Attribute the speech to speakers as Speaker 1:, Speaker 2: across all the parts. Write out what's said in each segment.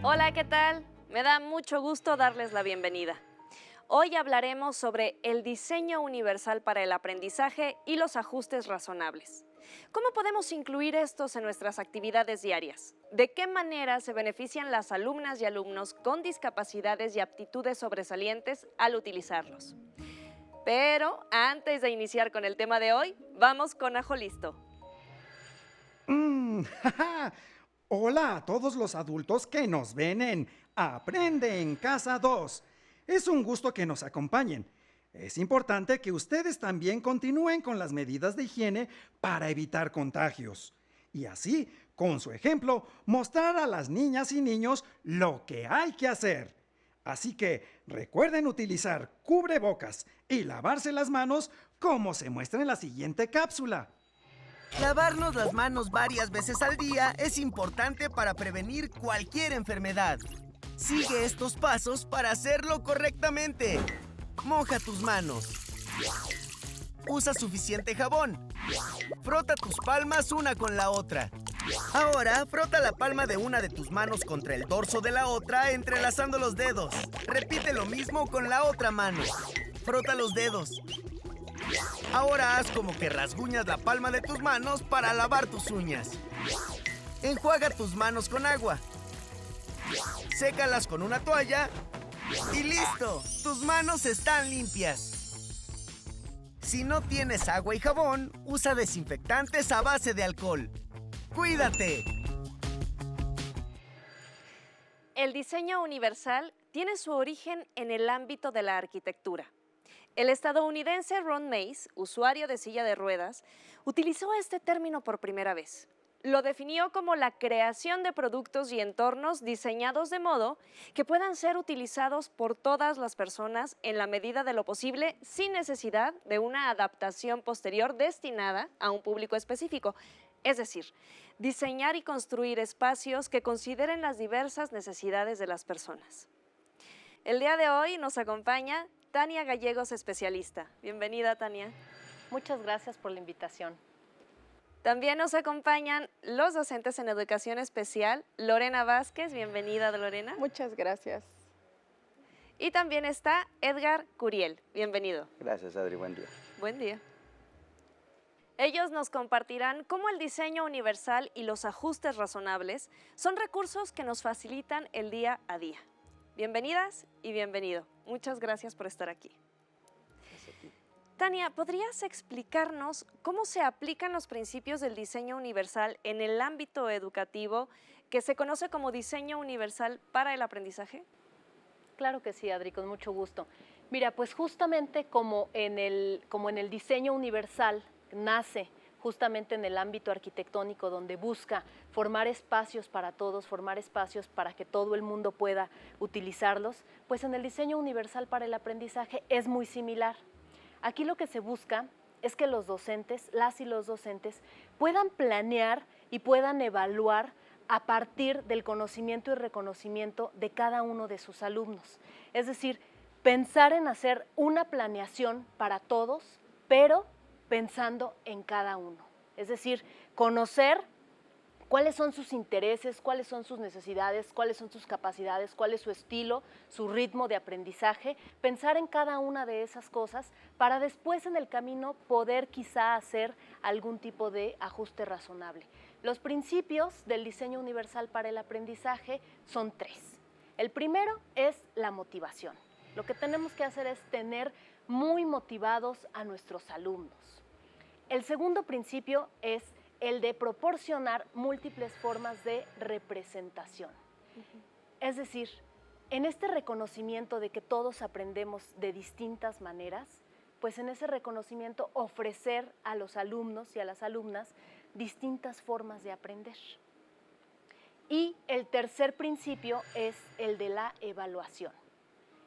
Speaker 1: Hola, ¿qué tal? Me da mucho gusto darles la bienvenida. Hoy hablaremos sobre el diseño universal para el aprendizaje y los ajustes razonables. ¿Cómo podemos incluir estos en nuestras actividades diarias? ¿De qué manera se benefician las alumnas y alumnos con discapacidades y aptitudes sobresalientes al utilizarlos? Pero antes de iniciar con el tema de hoy, vamos con Ajo Listo.
Speaker 2: Jaja. Hola a todos los adultos que nos ven en Aprende en Casa 2. Es un gusto que nos acompañen. Es importante que ustedes también continúen con las medidas de higiene para evitar contagios. Y así, con su ejemplo, mostrar a las niñas y niños lo que hay que hacer. Así que recuerden utilizar cubrebocas y lavarse las manos como se muestra en la siguiente cápsula.
Speaker 3: Lavarnos las manos varias veces al día es importante para prevenir cualquier enfermedad. Sigue estos pasos para hacerlo correctamente. Moja tus manos. Usa suficiente jabón. Frota tus palmas una con la otra. Ahora, frota la palma de una de tus manos contra el dorso de la otra, entrelazando los dedos. Repite lo mismo con la otra mano. Frota los dedos. Ahora haz como que rasguñas la palma de tus manos para lavar tus uñas. Enjuaga tus manos con agua. Sécalas con una toalla. Y listo, tus manos están limpias. Si no tienes agua y jabón, usa desinfectantes a base de alcohol. ¡Cuídate!
Speaker 1: El diseño universal tiene su origen en el ámbito de la arquitectura. El estadounidense Ron Mace, usuario de silla de ruedas, utilizó este término por primera vez. Lo definió como la creación de productos y entornos diseñados de modo que puedan ser utilizados por todas las personas en la medida de lo posible sin necesidad de una adaptación posterior destinada a un público específico. Es decir, diseñar y construir espacios que consideren las diversas necesidades de las personas. El día de hoy nos acompaña Tania Gallegos, especialista. Bienvenida, Tania.
Speaker 4: Muchas gracias por la invitación.
Speaker 1: También nos acompañan los docentes en educación especial, Lorena Vázquez. Bienvenida, Lorena.
Speaker 5: Muchas gracias.
Speaker 1: Y también está Edgar Curiel. Bienvenido.
Speaker 6: Gracias, Adri. Buen día.
Speaker 1: Buen día. Ellos nos compartirán cómo el diseño universal y los ajustes razonables son recursos que nos facilitan el día a día. Bienvenidas y bienvenido. Muchas gracias por estar aquí. Tania, ¿podrías explicarnos cómo se aplican los principios del diseño universal en el ámbito educativo que se conoce como diseño universal para el aprendizaje?
Speaker 4: Claro que sí, Adri, con mucho gusto. Mira, pues justamente como en el diseño universal nace justamente en el ámbito arquitectónico donde busca formar espacios para todos, formar espacios para que todo el mundo pueda utilizarlos, pues en el diseño universal para el aprendizaje es muy similar. Aquí lo que se busca es que los docentes, las y los docentes, puedan planear y puedan evaluar a partir del conocimiento y reconocimiento de cada uno de sus alumnos. Es decir, pensar en hacer una planeación para todos, pero pensando en cada uno. Es decir, conocer cuáles son sus intereses, cuáles son sus necesidades, cuáles son sus capacidades, cuál es su estilo, su ritmo de aprendizaje, pensar en cada una de esas cosas para después en el camino poder quizá hacer algún tipo de ajuste razonable. Los principios del diseño universal para el aprendizaje son 3. El primero es la motivación. Lo que tenemos que hacer es tener muy motivados a nuestros alumnos. El segundo principio es el de proporcionar múltiples formas de representación. Es decir, en este reconocimiento de que todos aprendemos de distintas maneras, pues en ese reconocimiento ofrecer a los alumnos y a las alumnas distintas formas de aprender. Y el tercer principio es el de la evaluación.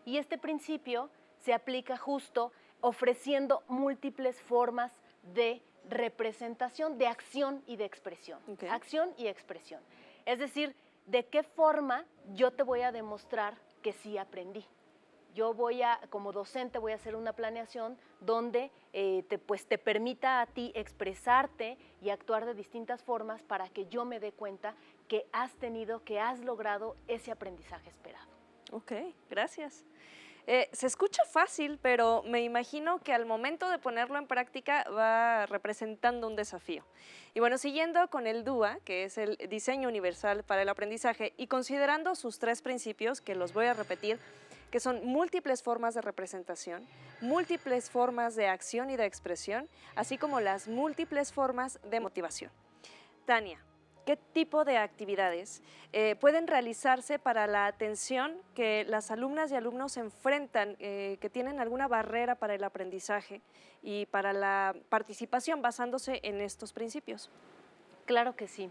Speaker 4: Y este principio se aplica justo ofreciendo múltiples formas de representación, de acción y de expresión. Okay. Acción y expresión. Es decir, de qué forma yo te voy a demostrar que sí aprendí. yo como docente voy a hacer una planeación donde te permita a ti expresarte y actuar de distintas formas para que yo me dé cuenta que has logrado ese aprendizaje esperado.
Speaker 1: Ok, gracias. Se escucha fácil, pero me imagino que al momento de ponerlo en práctica va representando un desafío. Y bueno, siguiendo con el DUA, que es el Diseño Universal para el Aprendizaje, y considerando sus 3 principios, que los voy a repetir, que son múltiples formas de representación, múltiples formas de acción y de expresión, así como las múltiples formas de motivación. Tania, ¿qué tipo de actividades pueden realizarse para la atención que las alumnas y alumnos enfrentan, que tienen alguna barrera para el aprendizaje y para la participación basándose en estos principios?
Speaker 4: Claro que sí.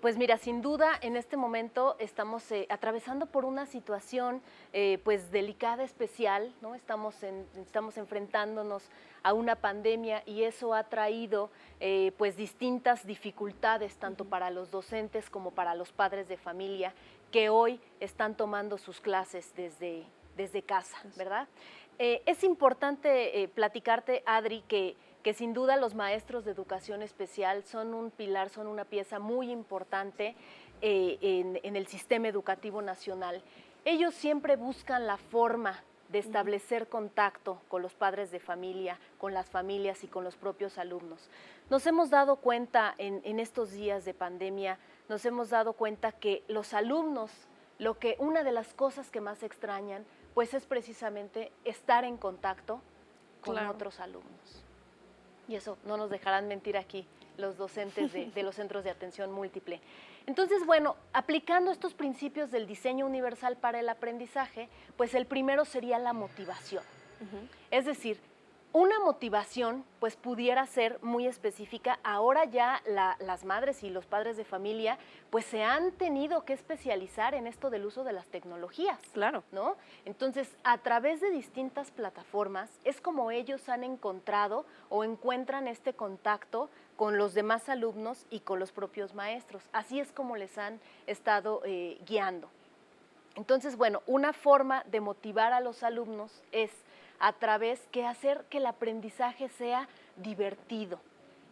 Speaker 4: Pues mira, sin duda en este momento estamos atravesando por una situación pues delicada, especial, ¿no? Estamos enfrentándonos a una pandemia y eso ha traído pues distintas dificultades tanto para los docentes como para los padres de familia que hoy están tomando sus clases desde casa, ¿verdad? Es importante platicarte, Adri, que sin duda los maestros de educación especial son un pilar, son una pieza muy importante en el sistema educativo nacional. Ellos siempre buscan la forma de establecer contacto con los padres de familia, con las familias y con los propios alumnos. Nos hemos dado cuenta en estos días de pandemia, nos hemos dado cuenta que los alumnos, una de las cosas que más extrañan, pues es precisamente estar en contacto con otros alumnos. Y eso no nos dejarán mentir aquí los docentes de los centros de atención múltiple. Entonces, bueno, aplicando estos principios del diseño universal para el aprendizaje, pues el primero sería la motivación. Es decir, una motivación pues pudiera ser muy específica. Ahora ya las madres y los padres de familia pues se han tenido que especializar en esto del uso de las tecnologías.
Speaker 1: Claro.
Speaker 4: ¿No? Entonces, a través de distintas plataformas es como ellos han encontrado o encuentran este contacto con los demás alumnos y con los propios maestros. Así es como les han estado guiando. Entonces, bueno, una forma de motivar a los alumnos es a través de hacer que el aprendizaje sea divertido,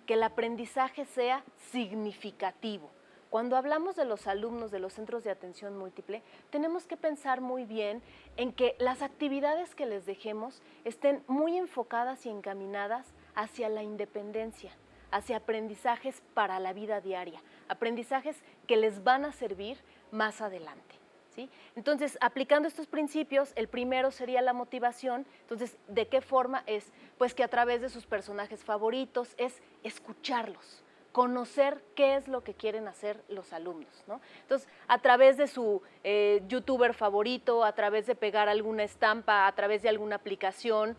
Speaker 4: que el aprendizaje sea significativo. Cuando hablamos de los alumnos de los centros de atención múltiple, tenemos que pensar muy bien en que las actividades que les dejemos estén muy enfocadas y encaminadas hacia la independencia, hacia aprendizajes para la vida diaria, aprendizajes que les van a servir más adelante. ¿Sí? Entonces, aplicando estos principios, el primero sería la motivación. Entonces, ¿de qué forma es? Pues que a través de sus personajes favoritos es escucharlos, conocer qué es lo que quieren hacer los alumnos, ¿no? Entonces, a través de su youtuber favorito, a través de pegar alguna estampa, a través de alguna aplicación,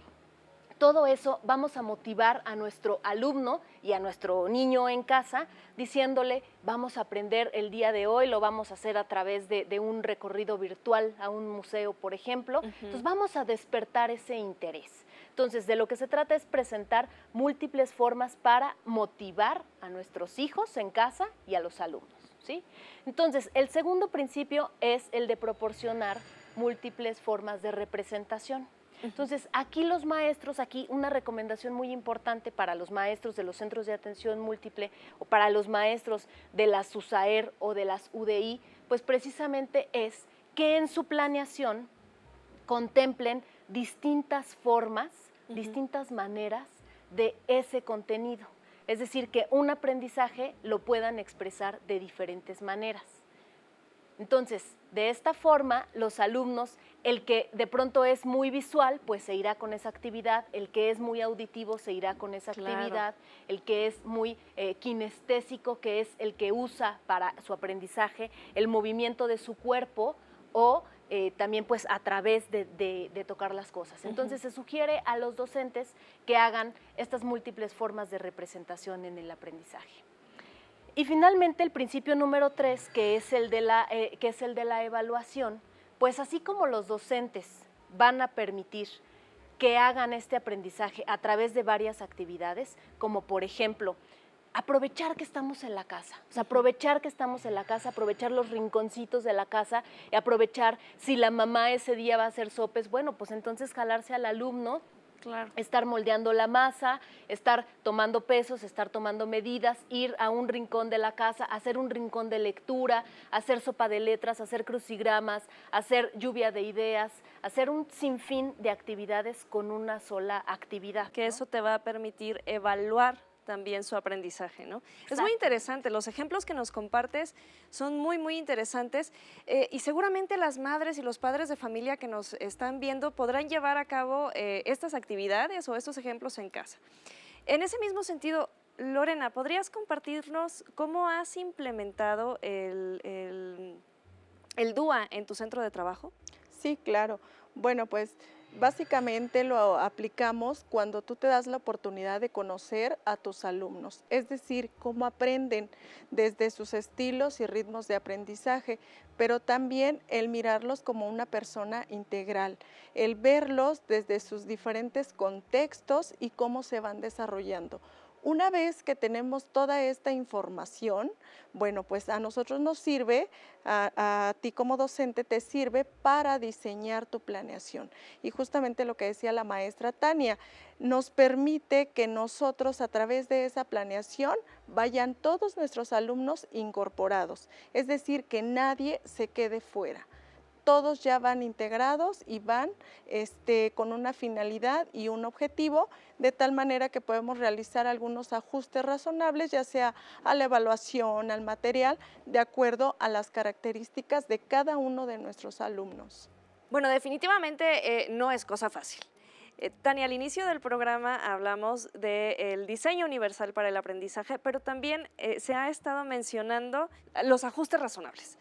Speaker 4: todo eso vamos a motivar a nuestro alumno y a nuestro niño en casa diciéndole, vamos a aprender el día de hoy, lo vamos a hacer a través de un recorrido virtual a un museo, por ejemplo. Entonces vamos a despertar ese interés. Entonces, de lo que se trata es presentar múltiples formas para motivar a nuestros hijos en casa y a los alumnos, ¿sí? Entonces, el segundo principio es el de proporcionar múltiples formas de representación. Entonces, aquí los maestros, una recomendación muy importante para los maestros de los centros de atención múltiple o para los maestros de las USAER o de las UDI, pues precisamente es que en su planeación contemplen distintas formas, distintas maneras de ese contenido. Es decir, que un aprendizaje lo puedan expresar de diferentes maneras. Entonces, de esta forma, los alumnos, el que de pronto es muy visual, pues se irá con esa actividad, el que es muy auditivo se irá con esa actividad, el que es muy kinestésico, que es el que usa para su aprendizaje el movimiento de su cuerpo o también pues a través de tocar las cosas. Entonces se sugiere a los docentes que hagan estas múltiples formas de representación en el aprendizaje. Y finalmente el principio número 3, que es el de la evaluación, pues así como los docentes van a permitir que hagan este aprendizaje a través de varias actividades, como por ejemplo aprovechar que estamos en la casa, o sea, aprovechar que estamos en la casa, aprovechar los rinconcitos de la casa, y aprovechar si la mamá ese día va a hacer sopes, bueno, pues entonces jalarse al alumno,
Speaker 1: Claro.
Speaker 4: estar moldeando la masa, estar tomando pesos, estar tomando medidas, ir a un rincón de la casa, hacer un rincón de lectura, hacer sopa de letras, hacer crucigramas, hacer lluvia de ideas, hacer un sinfín de actividades con una sola actividad.
Speaker 1: Que
Speaker 4: ¿no?
Speaker 1: eso te va a permitir evaluar también su aprendizaje, ¿no? Es muy
Speaker 4: Exacto.
Speaker 1: interesante, los ejemplos que nos compartes son muy, muy interesantes y seguramente las madres y los padres de familia que nos están viendo podrán llevar a cabo estas actividades o estos ejemplos en casa. En ese mismo sentido, Lorena, ¿podrías compartirnos cómo has implementado el DUA en tu centro de trabajo?
Speaker 5: Sí, claro. Bueno, pues básicamente lo aplicamos cuando tú te das la oportunidad de conocer a tus alumnos, es decir, cómo aprenden desde sus estilos y ritmos de aprendizaje, pero también el mirarlos como una persona integral, el verlos desde sus diferentes contextos y cómo se van desarrollando. Una vez que tenemos toda esta información, bueno, pues a nosotros nos sirve, a ti como docente te sirve para diseñar tu planeación. Y justamente lo que decía la maestra Tania, nos permite que nosotros a través de esa planeación vayan todos nuestros alumnos incorporados, es decir, que nadie se quede fuera. Todos ya van integrados y van con una finalidad y un objetivo, de tal manera que podemos realizar algunos ajustes razonables, ya sea a la evaluación, al material, de acuerdo a las características de cada uno de nuestros alumnos.
Speaker 1: Bueno, definitivamente no es cosa fácil. Tania, al inicio del programa hablamos del diseño universal para el aprendizaje, pero también se ha estado mencionando los ajustes razonables.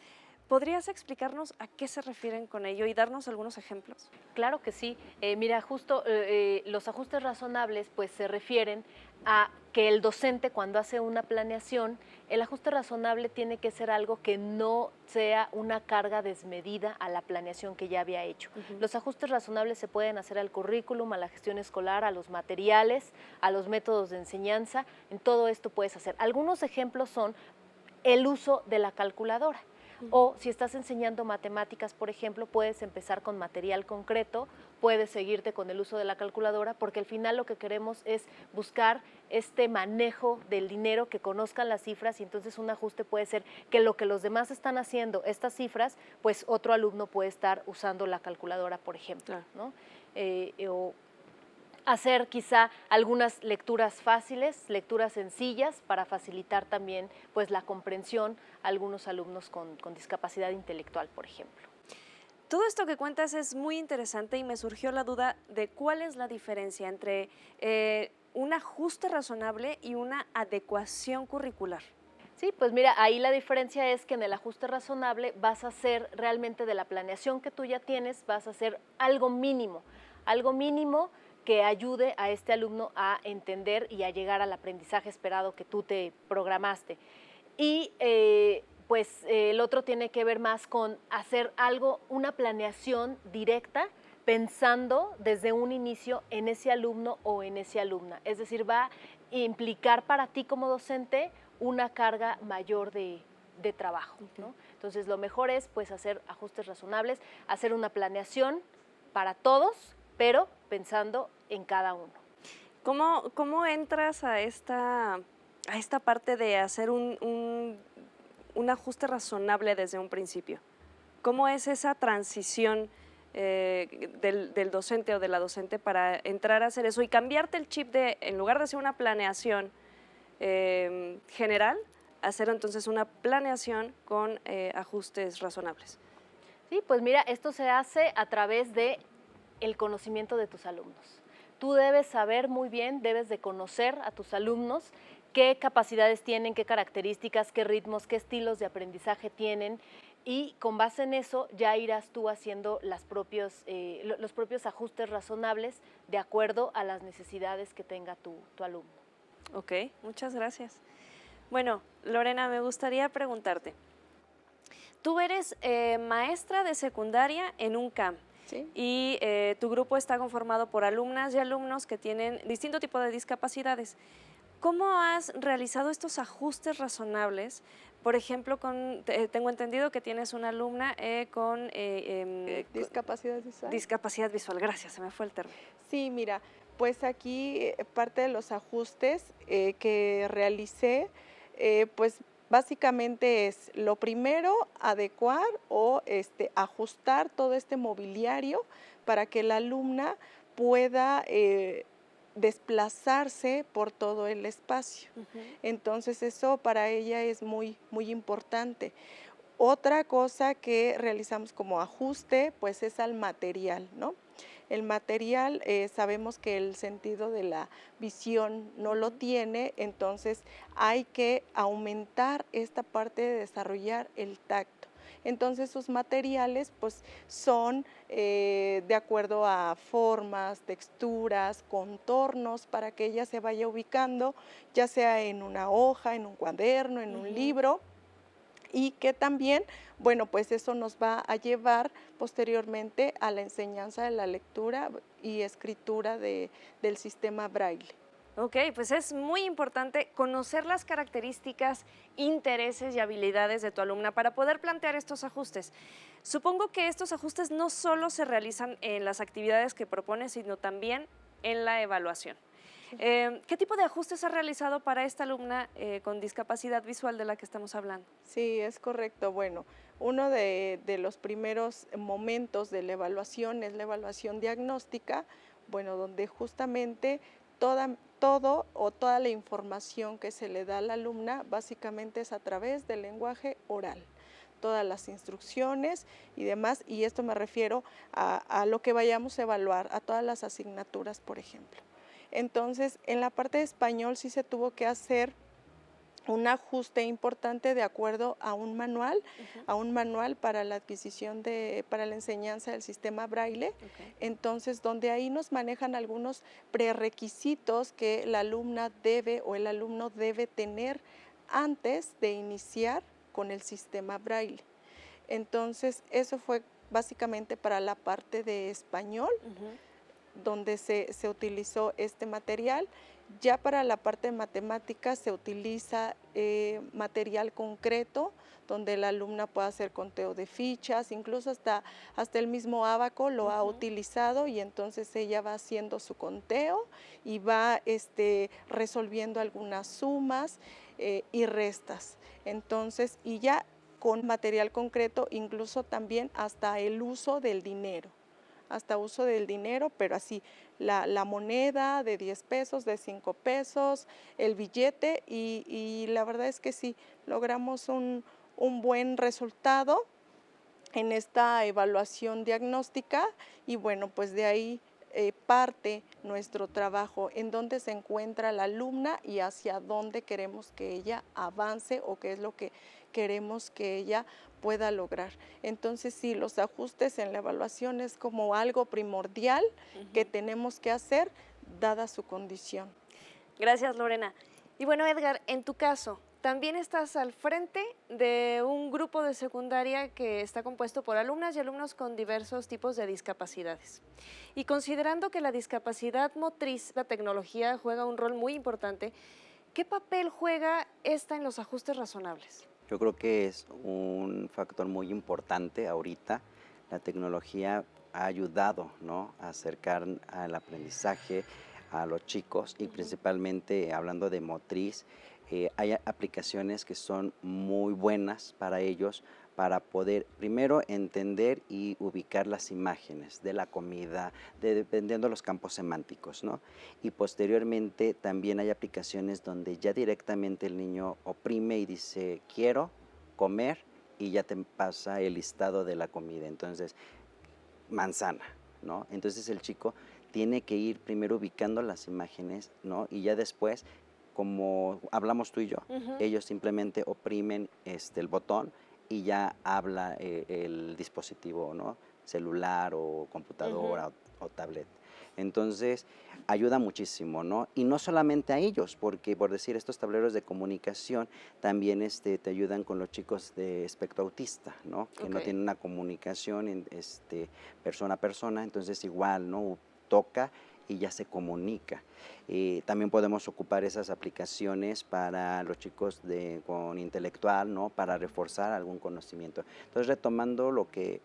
Speaker 1: ¿Podrías explicarnos a qué se refieren con ello y darnos algunos ejemplos?
Speaker 4: Claro que sí. Mira, justo los ajustes razonables pues se refieren a que el docente cuando hace una planeación, el ajuste razonable tiene que ser algo que no sea una carga desmedida a la planeación que ya había hecho. Los ajustes razonables se pueden hacer al currículum, a la gestión escolar, a los materiales, a los métodos de enseñanza, en todo esto puedes hacer. Algunos ejemplos son el uso de la calculadora. O si estás enseñando matemáticas, por ejemplo, puedes empezar con material concreto, puedes seguirte con el uso de la calculadora, porque al final lo que queremos es buscar este manejo del dinero, que conozcan las cifras, y entonces un ajuste puede ser que lo que los demás están haciendo, estas cifras, pues otro alumno puede estar usando la calculadora, por ejemplo, ¿no? O hacer quizá algunas lecturas fáciles, lecturas sencillas para facilitar también pues la comprensión a algunos alumnos con discapacidad intelectual, por ejemplo.
Speaker 1: Todo esto que cuentas es muy interesante y me surgió la duda de cuál es la diferencia entre un ajuste razonable y una adecuación curricular.
Speaker 4: Sí, pues mira, ahí la diferencia es que en el ajuste razonable vas a hacer realmente de la planeación que tú ya tienes, vas a hacer algo mínimo que ayude a este alumno a entender y a llegar al aprendizaje esperado que tú te programaste. Y pues el otro tiene que ver más con hacer algo, una planeación directa, pensando desde un inicio en ese alumno o en esa alumna. Es decir, va a implicar para ti como docente una carga mayor de trabajo, ¿no? Entonces lo mejor es pues hacer ajustes razonables, hacer una planeación para todos, pero pensando en cada uno.
Speaker 1: ¿Cómo entras a esta parte de hacer un ajuste razonable desde un principio? ¿Cómo es esa transición del docente o de la docente para entrar a hacer eso y cambiarte el chip de, en lugar de hacer una planeación general, hacer entonces una planeación con ajustes razonables?
Speaker 4: Sí, pues mira, esto se hace a través de el conocimiento de tus alumnos. Tú debes saber muy bien, debes de conocer a tus alumnos, qué capacidades tienen, qué características, qué ritmos, qué estilos de aprendizaje tienen, y con base en eso ya irás tú haciendo los propios ajustes razonables de acuerdo a las necesidades que tenga tu alumno.
Speaker 1: Ok, muchas gracias. Bueno, Lorena, me gustaría preguntarte, tú eres maestra de secundaria en un CAM.
Speaker 5: ¿Sí?
Speaker 1: Y tu grupo está conformado por alumnas y alumnos que tienen distinto tipo de discapacidades. ¿Cómo has realizado estos ajustes razonables? Por ejemplo, tengo entendido que tienes una alumna con
Speaker 5: Discapacidad visual.
Speaker 1: discapacidad visual. Gracias, se me fue el término.
Speaker 5: Sí, mira, pues aquí parte de los ajustes que realicé, pues básicamente es lo primero, adecuar o ajustar todo este mobiliario para que la alumna pueda desplazarse por todo el espacio. Entonces eso para ella es muy, muy importante. Otra cosa que realizamos como ajuste, pues es al material, ¿no? El material, sabemos que el sentido de la visión no lo tiene, entonces hay que aumentar esta parte de desarrollar el tacto. Entonces sus materiales pues son de acuerdo a formas, texturas, contornos, para que ella se vaya ubicando, ya sea en una hoja, en un cuaderno, en un libro, y que también, bueno, pues eso nos va a llevar posteriormente a la enseñanza de la lectura y escritura del sistema Braille.
Speaker 1: Ok, pues es muy importante conocer las características, intereses y habilidades de tu alumna para poder plantear estos ajustes. Supongo que estos ajustes no solo se realizan en las actividades que propones, sino también en la evaluación. ¿Qué tipo de ajustes has realizado para esta alumna con discapacidad visual de la que estamos hablando?
Speaker 5: Sí, es correcto. Bueno, uno de los primeros momentos de la evaluación es la evaluación diagnóstica, bueno, donde justamente toda la información que se le da a la alumna básicamente es a través del lenguaje oral, todas las instrucciones y demás, y esto me refiero a lo que vayamos a evaluar, a todas las asignaturas, por ejemplo. Entonces, en la parte de español sí se tuvo que hacer un ajuste importante de acuerdo a un manual, para la adquisición para la enseñanza del sistema Braille. Entonces, donde ahí nos manejan algunos prerequisitos que la alumna debe o el alumno debe tener antes de iniciar con el sistema Braille. Entonces, eso fue básicamente para la parte de español, donde se utilizó este material. Ya para la parte de matemáticas se utiliza material concreto, donde la alumna puede hacer conteo de fichas, incluso hasta el mismo ábaco lo ha utilizado, y entonces ella va haciendo su conteo y va resolviendo algunas sumas y restas. Entonces, y ya con material concreto, incluso también hasta el uso del dinero. Pero así, la moneda de 10 pesos, de 5 pesos, el billete, y la verdad es que sí, logramos un buen resultado en esta evaluación diagnóstica, y bueno, pues de ahí parte nuestro trabajo, en dónde se encuentra la alumna y hacia dónde queremos que ella avance o qué es lo que queremos que ella pueda lograr. Entonces sí, los ajustes en la evaluación es como algo primordial que tenemos que hacer dada su condición.
Speaker 1: Gracias, Lorena. Y bueno, Edgar, en tu caso, también estás al frente de un grupo de secundaria que está compuesto por alumnas y alumnos con diversos tipos de discapacidades. Y considerando que la discapacidad motriz, la tecnología juega un rol muy importante, ¿qué papel juega esta en los ajustes razonables?
Speaker 6: Yo creo que es un factor muy importante ahorita. La tecnología ha ayudado, ¿no?, a acercar al aprendizaje a los chicos, y principalmente hablando de motriz, hay aplicaciones que son muy buenas para ellos, para poder primero entender y ubicar las imágenes de la comida, dependiendo de los campos semánticos, ¿no? Y posteriormente también hay aplicaciones donde ya directamente el niño oprime y dice quiero comer, y ya te pasa el listado de la comida. Entonces, manzana, ¿no? Entonces el chico tiene que ir primero ubicando las imágenes, ¿no? Y ya después, como hablamos tú y yo, ellos simplemente oprimen el botón y ya habla el dispositivo, ¿no?, celular o computadora o tablet. Entonces, ayuda muchísimo, ¿no? Y no solamente a ellos, porque por decir, estos tableros de comunicación también te ayudan con los chicos de espectro autista, ¿no? Que no tienen una comunicación persona a persona, entonces igual, ¿no?, toca y ya se comunica. También podemos ocupar esas aplicaciones para los chicos con intelectual, ¿no? Para reforzar algún conocimiento. Entonces, retomando lo que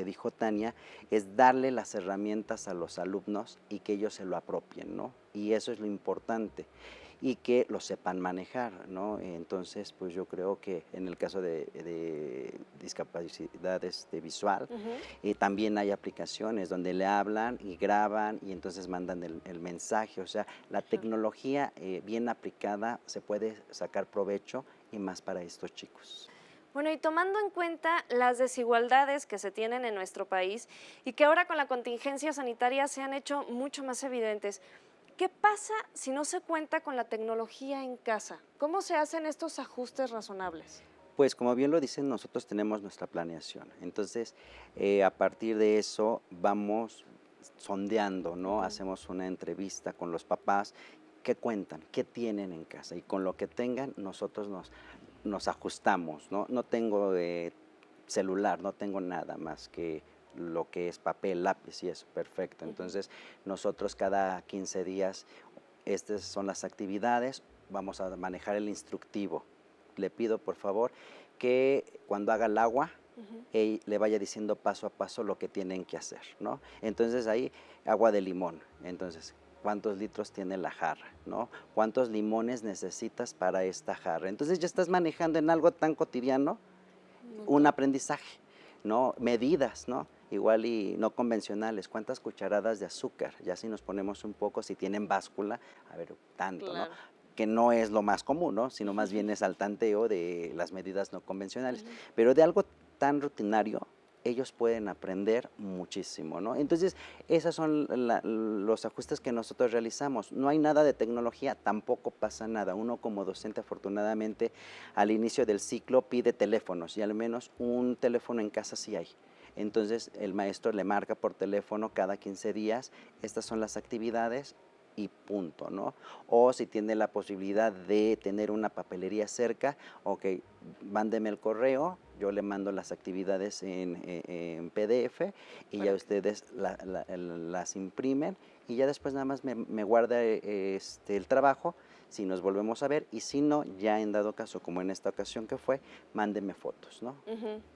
Speaker 6: dijo Tania, es darle las herramientas a los alumnos y que ellos se lo apropien, ¿no? Y eso es lo importante, y que lo sepan manejar, ¿no? Entonces, pues yo creo que en el caso de discapacidad visual, también hay aplicaciones donde le hablan y graban y entonces mandan el mensaje. O sea, la tecnología bien aplicada se puede sacar provecho, y más para estos chicos.
Speaker 1: Bueno, y tomando en cuenta las desigualdades que se tienen en nuestro país y que ahora con la contingencia sanitaria se han hecho mucho más evidentes, ¿qué pasa si no se cuenta con la tecnología en casa? ¿Cómo se hacen estos ajustes razonables?
Speaker 6: Pues como bien lo dicen, nosotros tenemos nuestra planeación. Entonces, a partir de eso vamos sondeando, ¿no? Hacemos una entrevista con los papás, qué cuentan, qué tienen en casa, y con lo que tengan nosotros nos ajustamos, ¿no? No tengo celular, no tengo nada más que lo que es papel, lápiz y eso, perfecto. Entonces, nosotros cada 15 días, estas son las actividades, vamos a manejar el instructivo. Le pido, por favor, que cuando haga el agua, le vaya diciendo paso a paso lo que tienen que hacer, ¿no? Entonces, ahí, agua de limón. Entonces, ¿cuántos litros tiene la jarra, ¿no? ¿Cuántos limones necesitas para esta jarra? Entonces, ya estás manejando en algo tan cotidiano un aprendizaje, ¿no? Medidas, ¿no? Igual y no convencionales, ¿cuántas cucharadas de azúcar? Ya si nos ponemos un poco, si tienen báscula, a ver, tanto,
Speaker 1: Claro.
Speaker 6: ¿no? Que no es lo más común, ¿no? Sino más bien es al tanteo de las medidas no convencionales. Pero de algo tan rutinario, ellos pueden aprender muchísimo, ¿no? Entonces, esos son los ajustes que nosotros realizamos. No hay nada de tecnología, tampoco pasa nada. Uno como docente, afortunadamente, al inicio del ciclo pide teléfonos, y al menos un teléfono en casa sí hay. Entonces, el maestro le marca por teléfono cada 15 días, estas son las actividades, y punto, ¿no? O si tiene la posibilidad de tener una papelería cerca, ok, mándeme el correo, yo le mando las actividades en PDF, y ya ustedes las imprimen, y ya después nada más me guarda el trabajo, si nos volvemos a ver, y si no, ya en dado caso, como en esta ocasión que fue, mándeme fotos, ¿no?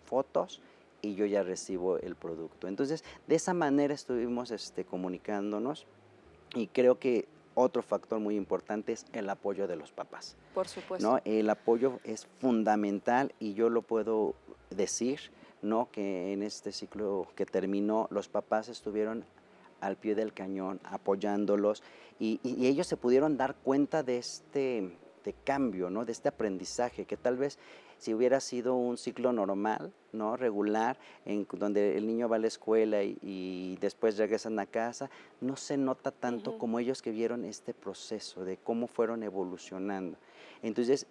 Speaker 6: Fotos, y yo ya recibo el producto. Entonces, de esa manera estuvimos comunicándonos. Y creo que otro factor muy importante es el apoyo de los papás,
Speaker 1: Por supuesto.
Speaker 6: ¿no? El apoyo es fundamental, y yo lo puedo decir, ¿no? Que en este ciclo que terminó, los papás estuvieron al pie del cañón apoyándolos, y ellos se pudieron dar cuenta de de cambio, ¿no? De este aprendizaje que tal vez si hubiera sido un ciclo normal, ¿no? Regular, donde el niño va a la escuela y después regresan a casa, no se nota tanto como ellos que vieron este proceso de cómo fueron evolucionando. Entonces,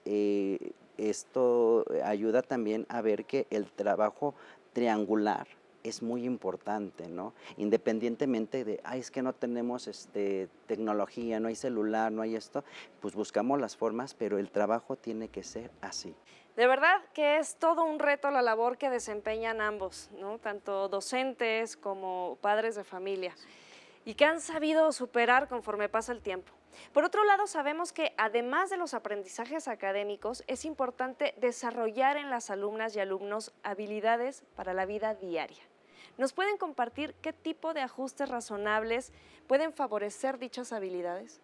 Speaker 6: esto ayuda también a ver que el trabajo triangular es muy importante, ¿no? Independientemente de, es que no tenemos tecnología, no hay celular, no hay esto, pues buscamos las formas, pero el trabajo tiene que ser así.
Speaker 1: De verdad que es todo un reto la labor que desempeñan ambos, ¿no? Tanto docentes como padres de familia, y que han sabido superar conforme pasa el tiempo. Por otro lado, sabemos que además de los aprendizajes académicos, es importante desarrollar en las alumnas y alumnos habilidades para la vida diaria. ¿Nos pueden compartir qué tipo de ajustes razonables pueden favorecer dichas habilidades?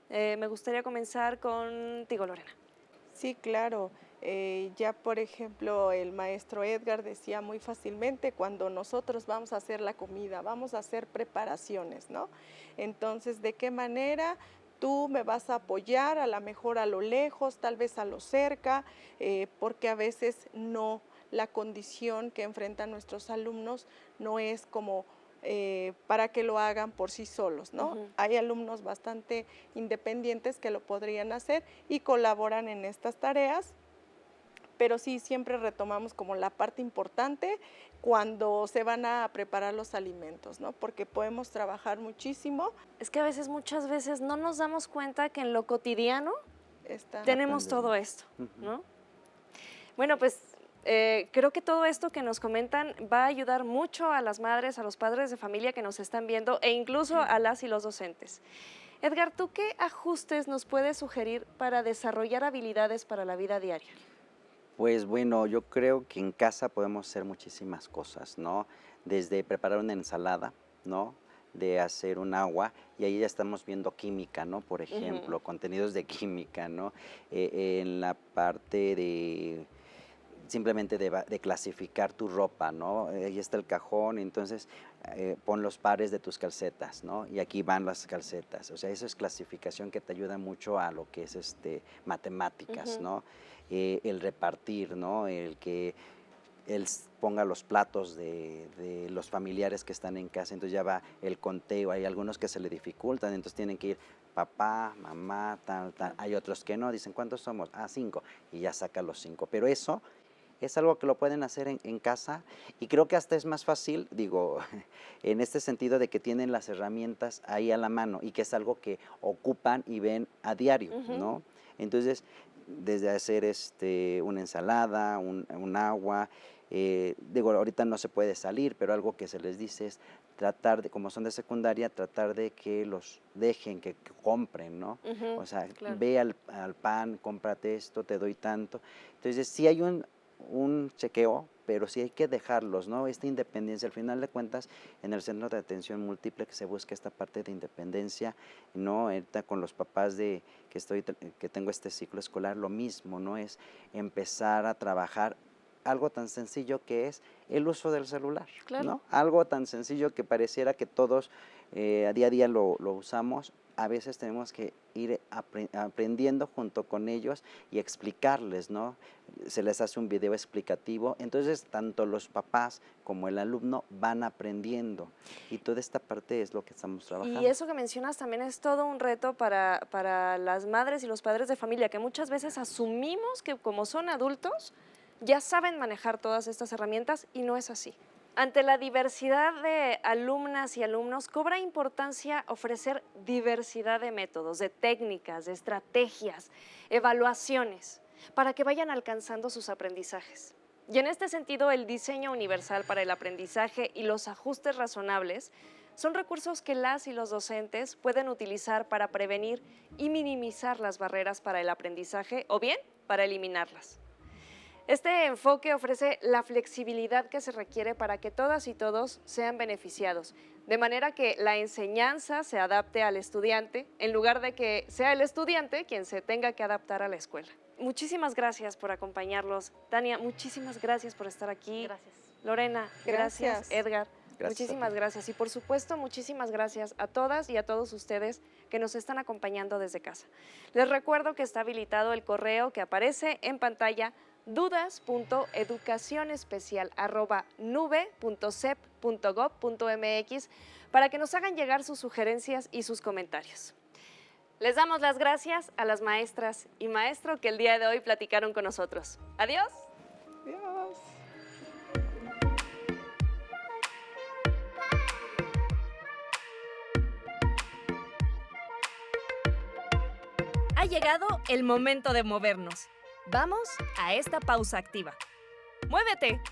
Speaker 1: Me gustaría comenzar contigo, Lorena.
Speaker 5: Sí, claro. Ya, por ejemplo, el maestro Edgar decía muy fácilmente, cuando nosotros vamos a hacer la comida, vamos a hacer preparaciones, ¿no? Entonces, ¿de qué manera tú me vas a apoyar? A lo mejor a lo lejos, tal vez a lo cerca, porque a veces no, la condición que enfrentan nuestros alumnos no es como para que lo hagan por sí solos, ¿no? Hay alumnos bastante independientes que lo podrían hacer y colaboran en estas tareas, pero sí, siempre retomamos como la parte importante cuando se van a preparar los alimentos, ¿no? Porque podemos trabajar muchísimo.
Speaker 1: Es que muchas veces no nos damos cuenta que en lo cotidiano tenemos todo esto, ¿no? Bueno, pues Creo que todo esto que nos comentan va a ayudar mucho a las madres, a los padres de familia que nos están viendo e incluso a las y los docentes. Edgar, ¿tú qué ajustes nos puedes sugerir para desarrollar habilidades para la vida diaria?
Speaker 6: Pues bueno, yo creo que en casa podemos hacer muchísimas cosas, ¿no? Desde preparar una ensalada, ¿no? De hacer un agua, y ahí ya estamos viendo química, ¿no? Por ejemplo, contenidos de química, ¿no? En la parte de simplemente de clasificar tu ropa, ¿no? Ahí está el cajón, entonces pon los pares de tus calcetas, ¿no? Y aquí van las calcetas, o sea, eso es clasificación que te ayuda mucho a lo que es matemáticas, ¿no? El repartir, ¿no? El que él ponga los platos de los familiares que están en casa, entonces ya va el conteo, hay algunos que se le dificultan, entonces tienen que ir papá, mamá, tal, tal, hay otros que no, dicen ¿cuántos somos? 5, y ya saca los 5, pero eso es algo que lo pueden hacer en casa y creo que hasta es más fácil, digo, en este sentido de que tienen las herramientas ahí a la mano y que es algo que ocupan y ven a diario, ¿no? Entonces, desde hacer una ensalada, un agua, digo, ahorita no se puede salir, pero algo que se les dice es tratar de, como son de secundaria, tratar de que los dejen, que compren, ¿no? O sea,
Speaker 1: claro.
Speaker 6: ve al pan, cómprate esto, te doy tanto. Entonces, sí hay un chequeo, pero sí hay que dejarlos, ¿no? Esta independencia, al final de cuentas, en el centro de atención múltiple que se busca esta parte de independencia, ¿no? Ahorita con los papás que tengo este ciclo escolar, lo mismo, ¿no? Es empezar a trabajar algo tan sencillo que es el uso del celular,
Speaker 1: Claro.
Speaker 6: ¿no? Algo tan sencillo que pareciera que todos a día lo usamos, a veces tenemos que ir aprendiendo junto con ellos y explicarles, ¿no? Se les hace un video explicativo, entonces tanto los papás como el alumno van aprendiendo y toda esta parte es lo que estamos trabajando.
Speaker 1: Y eso que mencionas también es todo un reto para las madres y los padres de familia, que muchas veces asumimos que como son adultos ya saben manejar todas estas herramientas y no es así. Ante la diversidad de alumnas y alumnos, cobra importancia ofrecer diversidad de métodos, de técnicas, de estrategias, evaluaciones, para que vayan alcanzando sus aprendizajes. Y en este sentido, el diseño universal para el aprendizaje y los ajustes razonables son recursos que las y los docentes pueden utilizar para prevenir y minimizar las barreras para el aprendizaje o bien para eliminarlas. Este enfoque ofrece la flexibilidad que se requiere para que todas y todos sean beneficiados, de manera que la enseñanza se adapte al estudiante, en lugar de que sea el estudiante quien se tenga que adaptar a la escuela. Muchísimas gracias por acompañarlos. Tania, muchísimas gracias por estar aquí.
Speaker 4: Gracias.
Speaker 1: Lorena, gracias.
Speaker 5: Gracias.
Speaker 1: Edgar,
Speaker 6: Gracias
Speaker 1: muchísimas
Speaker 6: a ti.
Speaker 1: gracias. Y por supuesto, muchísimas gracias a todas y a todos ustedes que nos están acompañando desde casa. Les recuerdo que está habilitado el correo que aparece en pantalla, dudas.educacionespecial@nube.cep.gov.mx, para que nos hagan llegar sus sugerencias y sus comentarios. Les damos las gracias a las maestras y maestro que el día de hoy platicaron con nosotros. Adiós.
Speaker 5: Adiós.
Speaker 1: Ha llegado el momento de movernos. Vamos a esta pausa activa. ¡Muévete!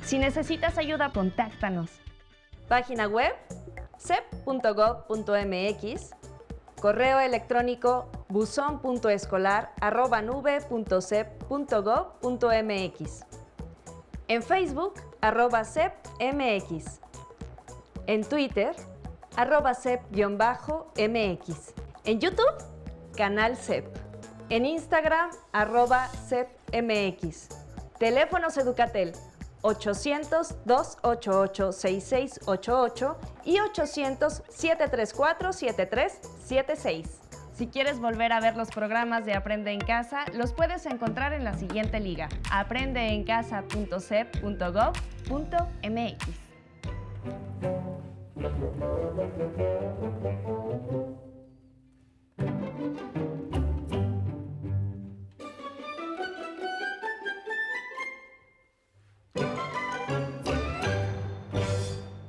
Speaker 1: Si necesitas ayuda, contáctanos. Página web cep.gov.mx, correo electrónico buzon.escolar@nube.cep.gov.mx, en Facebook @cepmx, en Twitter @cep_mx, en YouTube canal CEP, en Instagram @cepmx. Teléfonos Educatel 800-288-6688 y 800-734-7376. Si quieres volver a ver los programas de Aprende en Casa, los puedes encontrar en la siguiente liga: aprendeencasa.cep.gov.mx.